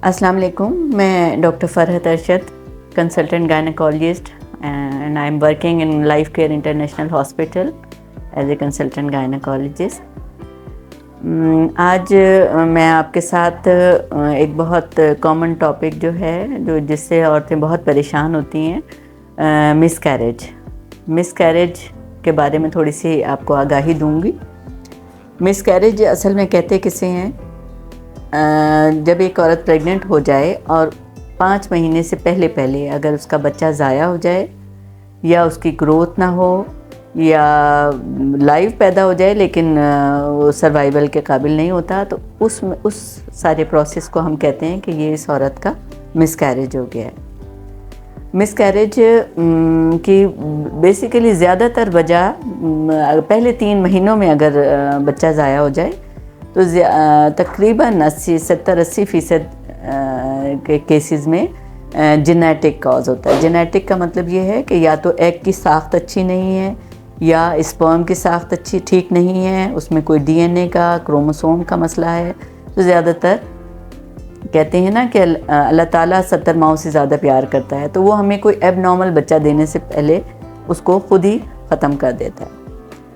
अस्सलाम वालेकुम। मैं doctor Farhat Arshad, consultant gynaecologist and I am working in Life Care International hospital as a consultant gynaecologist. आज मैं आपके साथ एक बहुत कॉमन टॉपिक जो है जिससे औरतें बहुत परेशान होती हैं, मिसकैरेज के बारे में थोड़ी सी आपको आगाही दूंगी। मिसकैरेज असल में कहते किसे हैं? जब एक औरत प्रेग्नेंट हो जाए और 5 महीने से पहले अगर उसका बच्चा ज़ाया हो जाए या उसकी ग्रोथ ना हो या लाइव पैदा हो जाए लेकिन वो सर्वाइवल के काबिल नहीं होता, तो उस सारे प्रोसेस को हम कहते हैं कि ये इस औरत का मिसकैरेज हो गया है। मिसकैरेज की बेसिकली ज़्यादातर वजह पहले 3 महीनों में अगर बच्चा ज़ाया हो जाए तो तकरीबन 70-80% के केसेस में जेनेटिक कॉज होता है। जेनेटिक का मतलब ये है कि या तो एग की साख्त अच्छी नहीं है या स्पर्म की साख्त ठीक नहीं है, उसमें कोई डीएनए का, क्रोमोसोम का मसला है। तो ज़्यादातर कहते हैं ना कि अल्लाह ताला 70 माओं से ज़्यादा प्यार करता है, तो वो हमें कोई एबनॉर्मल बच्चा देने से पहले उसको खुद ही ख़त्म कर देता है।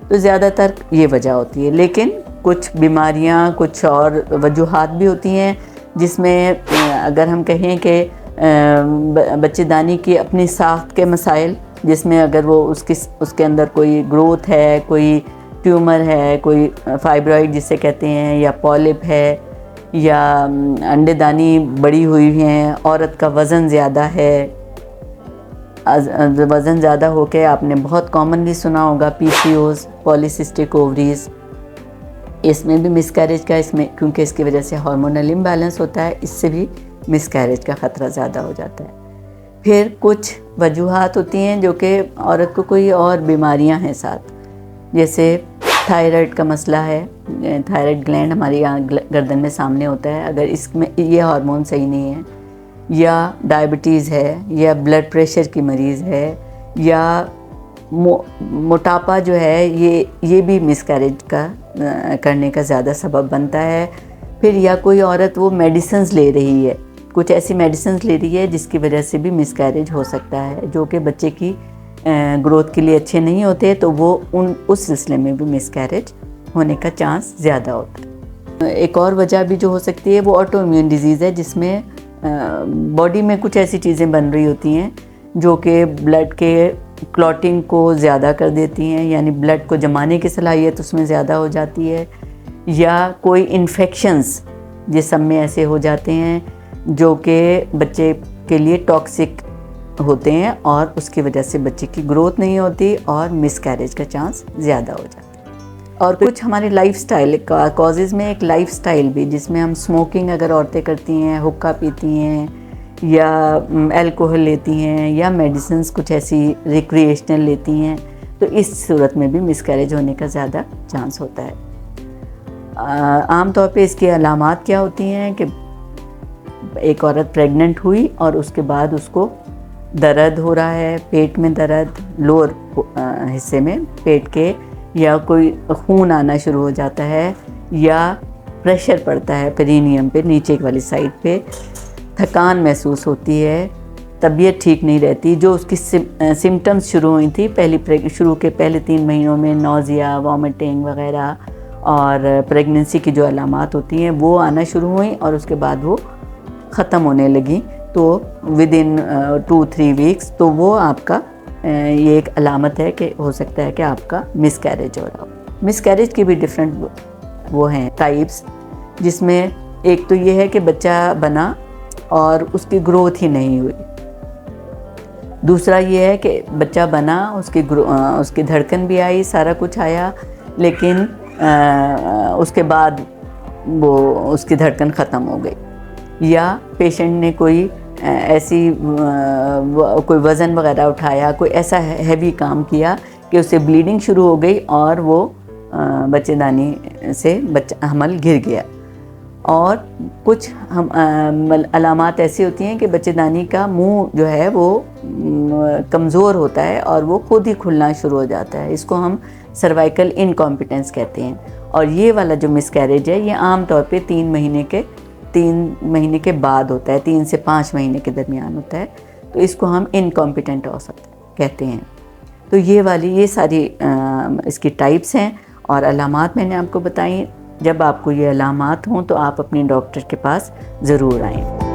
तो ज़्यादातर ये वजह होती है, लेकिन कुछ बीमारियां, कुछ और वजूहात भी होती हैं जिसमें अगर हम कहें कि बच्चेदानी की अपनी साख्त के मसाइल, जिसमें अगर वो उसके अंदर कोई ग्रोथ है, कोई ट्यूमर है, कोई फाइब्रॉइड जिसे कहते हैं, या पॉलिप है, या अंडेदानी बड़ी हुई हैं, औरत का वज़न ज़्यादा है, वज़न ज़्यादा होकर आपने बहुत कॉमनली सुना होगा PCOS, पॉलीसिस्टिक ओवरीज, इसमें भी मिसकैरेज का, इसमें क्योंकि इसकी वजह से हार्मोनल इम्बैलेंस होता है, इससे भी मिसकैरेज का ख़तरा ज़्यादा हो जाता है। फिर कुछ वजूहात होती हैं जो कि औरत को कोई और बीमारियां हैं साथ, जैसे थायराइड का मसला है। थायराइड ग्लैंड हमारी यहाँ गर्दन में सामने होता है, अगर इसमें ये हार्मोन सही नहीं है, या डायबिटीज़ है, या ब्लड प्रेशर की मरीज़ है, या मोटापा जो है, ये भी मिसकैरेज का करने का ज़्यादा सबब बनता है। फिर या कोई औरत वो मेडिसिन्स ले रही है, कुछ ऐसी मेडिसिन्स ले रही है जिसकी वजह से भी मिसकैरेज हो सकता है, जो कि बच्चे की ग्रोथ के लिए अच्छे नहीं होते, तो वो उस सिलसिले में भी मिसकैरेज होने का चांस ज़्यादा होता है। एक और वजह भी जो हो सकती है वो ऑटो इम्यून डिजीज़ है, जिसमें बॉडी में कुछ ऐसी चीज़ें बन रही होती हैं जो कि ब्लड के क्लॉटिंग को ज़्यादा कर देती हैं, यानी ब्लड को जमाने की सलाहियत उसमें ज़्यादा हो जाती है, या कोई इन्फेक्शंस जिस्म में ऐसे हो जाते हैं जो कि बच्चे के लिए टॉक्सिक होते हैं, और उसकी वजह से बच्चे की ग्रोथ नहीं होती और मिसकैरेज का चांस ज़्यादा हो जाता है। और कुछ हमारे लाइफस्टाइल का कॉजेज़ में एक लाइफस्टाइल भी, जिसमें हम स्मोकिंग अगर औरतें करती हैं, हुक्का पीती हैं, या अल्कोहल लेती हैं, या मेडिसिन्स कुछ ऐसी रिक्रिएशनल लेती हैं, तो इस सूरत में भी मिसकैरेज होने का ज़्यादा चांस होता है। आम तौर पे इसकी अलामात क्या होती हैं कि एक औरत प्रेग्नेंट हुई और उसके बाद उसको दर्द हो रहा है, पेट में दर्द, लोअर हिस्से में पेट के, या कोई खून आना शुरू हो जाता है, या प्रेशर पड़ता है पेरिनियम पे, नीचे वाली साइड पे, थकान महसूस होती है, तबीयत ठीक नहीं रहती। जो उसकी सिम्टम्स शुरू हुई थी शुरू के पहले 3 महीनों में, नौजिया, वॉमिटिंग वगैरह, और प्रेगनेंसी की जो अलामात होती हैं वो आना शुरू हुई और उसके बाद वो ख़त्म होने लगी, तो विद इन 2-3 वीक्स, तो वो आपका ये एक अलामत है कि हो सकता है कि आपका मिसकैरेज हो रहा हो। मिसकैरेज की भी डिफरेंट वो हैं टाइप्स, जिसमें एक तो ये है कि बच्चा बना और उसकी ग्रोथ ही नहीं हुई। दूसरा ये है कि बच्चा बना, उसकी धड़कन भी आई, सारा कुछ आया, लेकिन उसके बाद वो उसकी धड़कन ख़त्म हो गई, या पेशेंट ने कोई ऐसी कोई वज़न वगैरह उठाया, कोई ऐसा हैवी काम किया कि उससे ब्लीडिंग शुरू हो गई और वो बच्चेदानी से हमल गिर गया। और कुछ अलामात ऐसी होती हैं कि बच्चेदानी का मुंह जो है वो कमज़ोर होता है और वो खुद ही खुलना शुरू हो जाता है, इसको हम सर्वाइकल इनकॉम्पिटेंस कहते हैं। और ये वाला जो मिसकैरेज है ये आम तौर पे 3 महीने के 3 महीने के बाद होता है, 3 से 5 महीने के दरमियान होता है, तो इसको हम इनकॉम्पिटेंट औसत कहते हैं। तो ये सारी इसकी टाइप्स हैं और अलामात मैंने आपको बताई। जब आपको ये अलामात हों तो आप अपने डॉक्टर के पास ज़रूर आएँ।